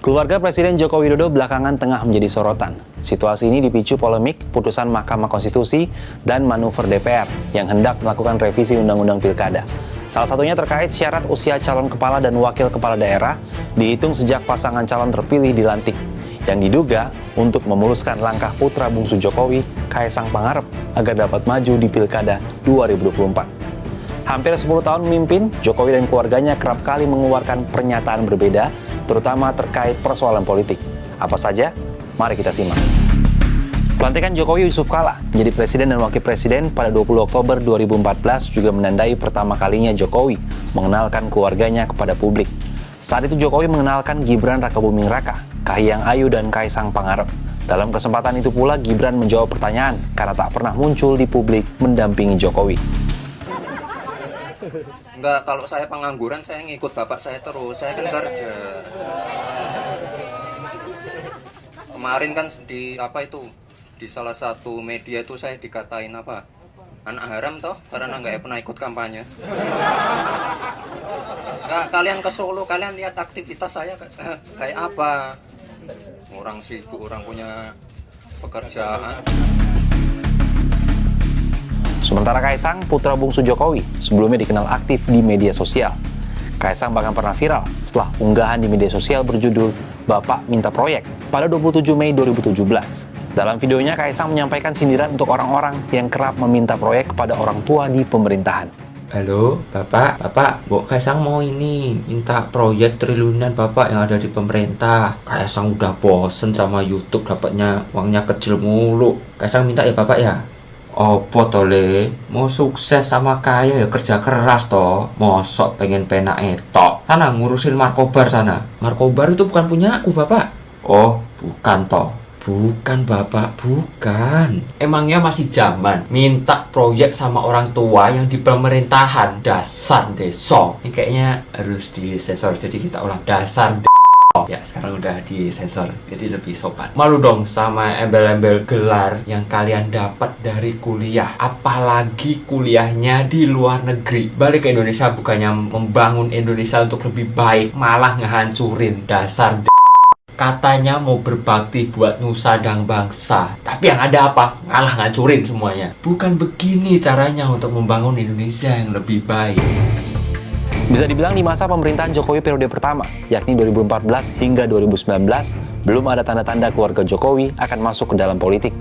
Keluarga Presiden Joko Widodo belakangan tengah menjadi sorotan. Situasi ini dipicu polemik putusan Mahkamah Konstitusi dan manuver DPR yang hendak melakukan revisi Undang-Undang Pilkada. Salah satunya terkait syarat usia calon kepala dan wakil kepala daerah dihitung sejak pasangan calon terpilih dilantik, yang diduga untuk memuluskan langkah putra bungsu Jokowi, Kaisang Pangarep, agar dapat maju di Pilkada 2024. Hampir 10 tahun memimpin, Jokowi dan keluarganya kerap kali mengeluarkan pernyataan berbeda, terutama terkait persoalan politik. Apa saja? Mari kita simak. Pelantikan Jokowi Yusuf Kala menjadi presiden dan wakil presiden pada 20 Oktober 2014 juga menandai pertama kalinya Jokowi mengenalkan keluarganya kepada publik. Saat itu Jokowi mengenalkan Gibran Rakabuming Raka, Kahiyang Ayu, dan Kaisang Pangarep. Dalam kesempatan itu pula Gibran menjawab pertanyaan karena tak pernah muncul di publik mendampingi Jokowi. Enggak, kalau saya pengangguran saya ngikut bapak saya terus, saya kan kerja. Kemarin kan di salah satu media itu saya dikatain anak haram toh karena nggak pernah ikut kampanye. Enggak, kalian ke Solo, kalian lihat aktivitas saya kayak apa. Orang sibuk, orang punya pekerjaan. Sementara Kaisang, putra bungsu Jokowi, sebelumnya dikenal aktif di media sosial. Kaisang bahkan pernah viral setelah unggahan di media sosial berjudul "Bapak Minta Proyek" pada 27 Mei 2017. Dalam videonya, Kaisang menyampaikan sindiran untuk orang-orang yang kerap meminta proyek kepada orang tua di pemerintahan. Halo, Bapak, Bu Kaisang mau minta proyek triliunan Bapak yang ada di pemerintah. Kaisang udah bosen sama YouTube, dapatnya uangnya kecil mulu. Kaisang minta ya Bapak ya. Opo tole, mau sukses sama kaya ya kerja keras toh. Mosok pengen penak etok. Sana ngurusin Markobar sana. Markobar itu bukan punya aku Bapak. Oh, bukan toh. Bukan Bapak, bukan. Emangnya masih zaman minta proyek sama orang tua yang di pemerintahan. Dasar deso. Ini kayaknya harus disensor, jadi kita ulang. Dasar ya, sekarang udah disensor, jadi lebih sopan. Malu dong sama embel-embel gelar yang kalian dapat dari kuliah. Apalagi kuliahnya di luar negeri. Balik ke Indonesia bukannya membangun Indonesia untuk lebih baik, malah ngehancurin. Dasar katanya mau berbakti buat nusa dan bangsa, tapi yang ada apa? Malah ngancurin semuanya. Bukan begini caranya untuk membangun Indonesia yang lebih baik. Bisa dibilang di masa pemerintahan Jokowi periode pertama, yakni 2014 hingga 2019, belum ada tanda-tanda keluarga Jokowi akan masuk ke dalam politik.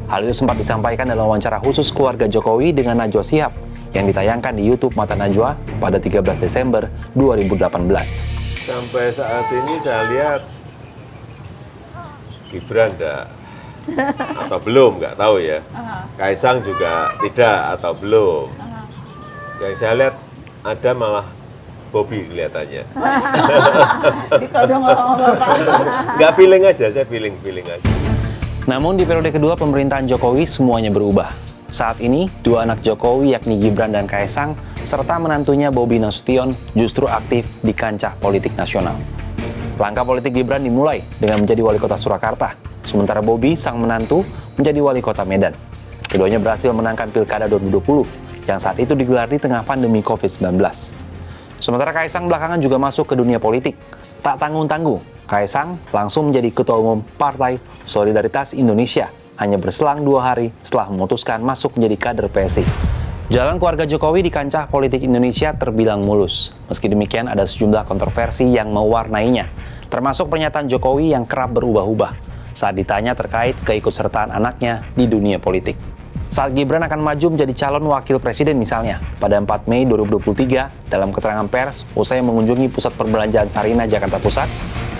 Hal itu sempat disampaikan dalam wawancara khusus keluarga Jokowi dengan Najwa Shihab yang ditayangkan di YouTube Mata Najwa pada 13 Desember 2018. Sampai saat ini saya lihat Gibran enggak atau belum, nggak tahu ya. Kaisang juga tidak atau belum. Yang saya lihat ada malah Bobi kelihatannya. Ditodong sama Bapak. Nggak feeling aja, saya feeling aja. Namun di periode kedua pemerintahan Jokowi semuanya berubah. Saat ini, dua anak Jokowi yakni Gibran dan Kaisang serta menantunya Bobi Nasution justru aktif di kancah politik nasional. Langkah politik Gibran dimulai dengan menjadi wali kota Surakarta, sementara Bobi, sang menantu, menjadi wali kota Medan. Keduanya berhasil menangkan Pilkada 2020 yang saat itu digelar di tengah pandemi COVID-19. Sementara Kaisang belakangan juga masuk ke dunia politik. Tak tanggung-tanggung, Kaisang langsung menjadi Ketua Umum Partai Solidaritas Indonesia hanya berselang 2 hari setelah memutuskan masuk menjadi kader PSI. Jalan keluarga Jokowi di kancah politik Indonesia terbilang mulus. Meski demikian, ada sejumlah kontroversi yang mewarnainya, termasuk pernyataan Jokowi yang kerap berubah-ubah saat ditanya terkait keikutsertaan anaknya di dunia politik. Saat Gibran akan maju menjadi calon wakil presiden misalnya, pada 4 Mei 2023, dalam keterangan pers, usai mengunjungi pusat perbelanjaan Sarinah, Jakarta Pusat,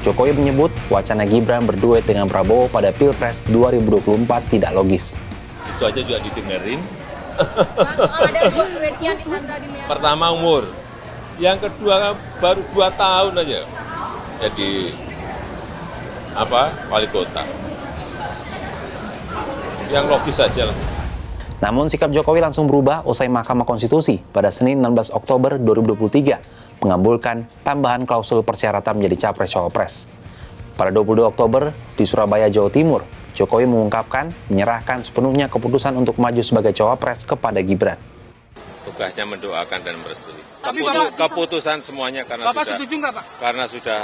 Jokowi menyebut wacana Gibran berduet dengan Prabowo pada Pilpres 2024 tidak logis. Itu aja juga didengerin. Pertama umur, yang kedua baru 2 tahun aja jadi wali kota. Yang logis saja lah. Namun sikap Jokowi langsung berubah usai Mahkamah Konstitusi pada Senin 16 Oktober 2023 mengabulkan tambahan klausul persyaratan menjadi Capres-Cawapres. Pada 22 Oktober di Surabaya, Jawa Timur, Jokowi mengungkapkan menyerahkan sepenuhnya keputusan untuk maju sebagai Cawapres kepada Gibran. tugasnya mendoakan dan merestui. Tapi Bapak- Keputusan semuanya karena Bapak sudah setuju nggak, Pak? karena sudah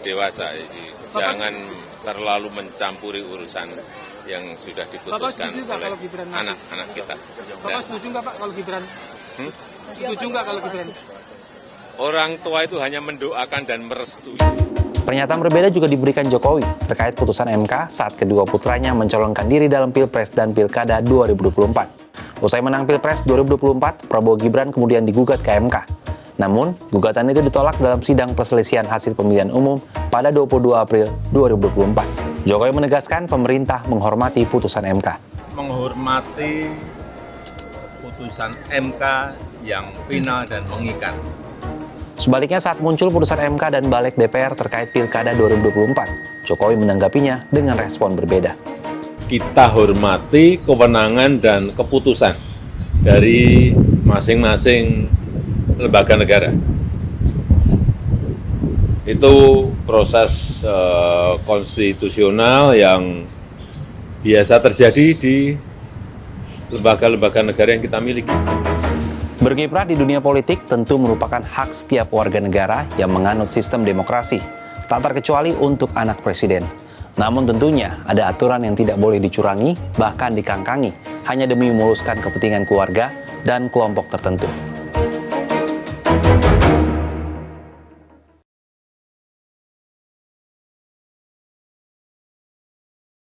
dewasa. Jadi jangan terlalu mencampuri urusan yang sudah diputuskan setuju nggak oleh kalau Gibran maju? anak-anak kita. Bapak setuju nggak Pak kalau Gibran? Setuju nggak kalau Gibran? Orang tua itu hanya mendoakan dan merestui. Pernyataan berbeda juga diberikan Jokowi terkait putusan MK saat kedua putranya mencalonkan diri dalam Pilpres dan Pilkada 2024. Usai menang Pilpres 2024, Prabowo Gibran kemudian digugat ke MK. Namun, gugatan itu ditolak dalam sidang perselisihan hasil pemilihan umum pada 22 April 2024. Jokowi menegaskan pemerintah menghormati putusan MK. Menghormati putusan MK yang final dan mengikat. Sebaliknya saat muncul putusan MK dan Balik DPR terkait Pilkada 2024, Jokowi menanggapinya dengan respon berbeda. Kita hormati kewenangan dan keputusan dari masing-masing lembaga negara. Itu proses konstitusional yang biasa terjadi di lembaga-lembaga negara yang kita miliki. Berkiprah di dunia politik tentu merupakan hak setiap warga negara yang menganut sistem demokrasi, tak terkecuali untuk anak presiden. Namun tentunya ada aturan yang tidak boleh dicurangi, bahkan dikangkangi, hanya demi memuluskan kepentingan keluarga dan kelompok tertentu.